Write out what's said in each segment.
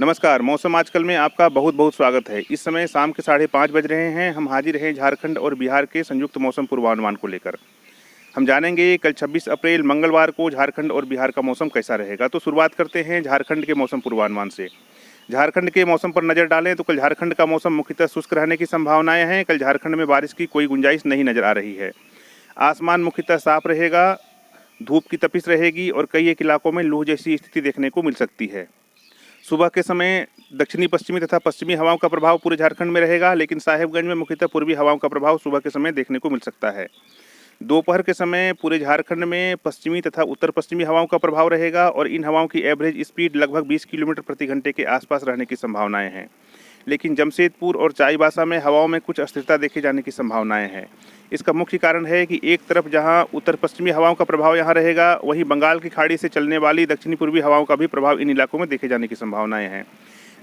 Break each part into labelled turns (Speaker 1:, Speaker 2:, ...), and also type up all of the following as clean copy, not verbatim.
Speaker 1: नमस्कार। मौसम आजकल में आपका बहुत बहुत स्वागत है। इस समय शाम के 5:30 बज रहे हैं। हम हाजिर हैं झारखंड और बिहार के संयुक्त मौसम पूर्वानुमान को लेकर। हम जानेंगे कल 26 अप्रैल मंगलवार को झारखंड और बिहार का मौसम कैसा रहेगा। तो शुरुआत करते हैं झारखंड के मौसम पूर्वानुमान से। झारखंड के मौसम पर नज़र डालें तो कल झारखंड का मौसम मुख्यतः शुष्क रहने की संभावनाएं हैं। कल झारखंड में बारिश की कोई गुंजाइश नहीं नजर आ रही है। आसमान मुख्यतः साफ रहेगा, धूप की तपिश रहेगी और कई एक इलाकों में लू जैसी स्थिति देखने को मिल सकती है। सुबह के समय दक्षिणी पश्चिमी तथा पश्चिमी हवाओं का प्रभाव पूरे झारखंड में रहेगा, लेकिन साहेबगंज में मुख्यतः पूर्वी हवाओं का प्रभाव सुबह के समय देखने को मिल सकता है। दोपहर के समय पूरे झारखंड में पश्चिमी तथा उत्तर पश्चिमी हवाओं का प्रभाव रहेगा और इन हवाओं की एवरेज स्पीड लगभग 20 किलोमीटर प्रति घंटे के आसपास रहने की संभावनाएं हैं। लेकिन जमशेदपुर और चाईबासा में हवाओं में कुछ अस्थिरता देखे जाने की संभावनाएं हैं। इसका मुख्य कारण है कि एक तरफ जहां उत्तर पश्चिमी हवाओं का प्रभाव यहां रहेगा, वहीं बंगाल की खाड़ी से चलने वाली दक्षिणी पूर्वी हवाओं का भी प्रभाव इन इलाकों में देखे जाने की संभावनाएं हैं,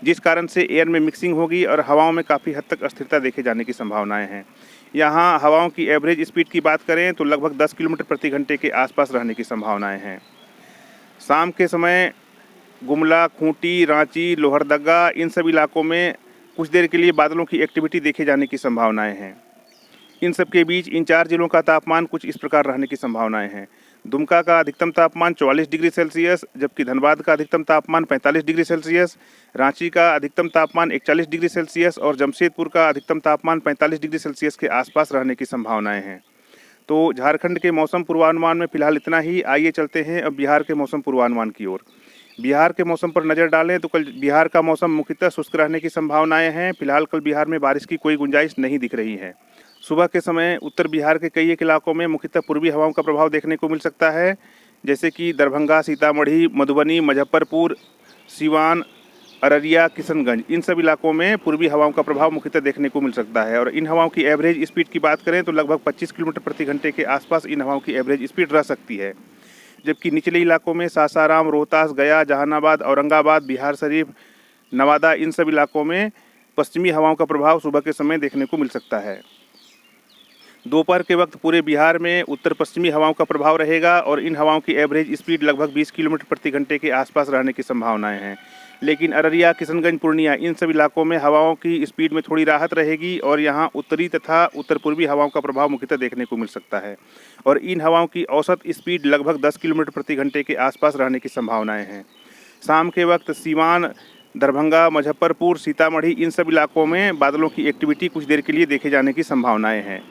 Speaker 1: जिस कारण से एयर में मिक्सिंग होगी और हवाओं में काफ़ी हद तक अस्थिरता देखे जाने की संभावनाएं हैं। यहाँ हवाओं की एवरेज स्पीड की बात करें तो लगभग 10 किलोमीटर प्रति घंटे के आसपास रहने की संभावनाएं हैं। शाम के समय गुमला, खूंटी, रांची, लोहरदगा इन सब इलाकों में कुछ देर के लिए बादलों की एक्टिविटी देखे जाने की संभावनाएं हैं। इन सब के बीच इन 4 जिलों का तापमान कुछ इस प्रकार रहने की संभावनाएं हैं। दुमका का अधिकतम तापमान 44 डिग्री सेल्सियस, जबकि धनबाद का अधिकतम तापमान 45 डिग्री सेल्सियस, रांची का अधिकतम तापमान 41 डिग्री सेल्सियस और जमशेदपुर का अधिकतम तापमान 45 डिग्री सेल्सियस के आसपास रहने की संभावनाएं हैं। तो झारखंड के मौसम पूर्वानुमान में फिलहाल इतना ही। आइए चलते हैं अब बिहार के मौसम पूर्वानुमान की ओर। बिहार के मौसम पर नज़र डालें तो कल बिहार का मौसम मुख्यतः शुष्क रहने की संभावनाएं हैं। फिलहाल कल बिहार में बारिश की कोई गुंजाइश नहीं दिख रही है। सुबह के समय उत्तर बिहार के कई एक इलाकों में मुख्यतः पूर्वी हवाओं का प्रभाव देखने को मिल सकता है, जैसे कि दरभंगा, सीतामढ़ी, मधुबनी, मुजफ्फरपुर, सिवान, अररिया, किशनगंज इन सब इलाकों में पूर्वी हवाओं का प्रभाव मुख्यतः देखने को मिल सकता है। और इन हवाओं की एवरेज स्पीड की बात करें तो लगभग 25 किलोमीटर प्रति घंटे के आसपास इन हवाओं की एवरेज स्पीड रह सकती है। जबकि निचले इलाकों में सासाराम, रोहतास, गया, जहानाबाद, औरंगाबाद, बिहार शरीफ, नवादा इन सब इलाकों में पश्चिमी हवाओं का प्रभाव सुबह के समय देखने को मिल सकता है। दोपहर के वक्त पूरे बिहार में उत्तर पश्चिमी हवाओं का प्रभाव रहेगा और इन हवाओं की एवरेज स्पीड लगभग 20 किलोमीटर प्रति घंटे के आसपास रहने की संभावनाएं हैं। लेकिन अररिया, किशनगंज, पूर्णिया इन सब इलाकों में हवाओं की स्पीड में थोड़ी राहत रहेगी और यहाँ उत्तरी तथा उत्तर पूर्वी हवाओं का प्रभाव मुख्यतः देखने को मिल सकता है और इन हवाओं की औसत स्पीड लगभग 10 किलोमीटर प्रति घंटे के आसपास रहने की संभावनाएं हैं। शाम के वक्त सीवान, दरभंगा, मुजफ्फरपुर, सीतामढ़ी इन सब इलाकों में बादलों की एक्टिविटी कुछ देर के लिए देखे जाने की संभावनाएं हैं।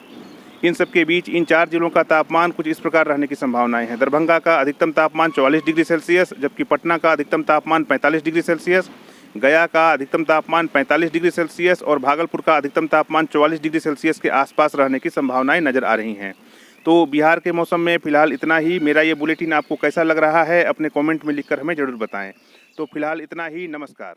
Speaker 1: इन सब के बीच इन 4 जिलों का तापमान कुछ इस प्रकार रहने की संभावनाएं हैं। दरभंगा का अधिकतम तापमान 44 डिग्री सेल्सियस, जबकि पटना का अधिकतम तापमान 45 डिग्री सेल्सियस, गया का अधिकतम तापमान 45 डिग्री सेल्सियस और भागलपुर का अधिकतम तापमान 44 डिग्री सेल्सियस के आसपास रहने की संभावनाएं नजर आ रही हैं। तो बिहार के मौसम में फिलहाल इतना ही। मेरा ये बुलेटिन आपको कैसा लग रहा है अपने कॉमेंट में लिखकर हमें ज़रूर बताएँ। तो फिलहाल इतना ही। नमस्कार।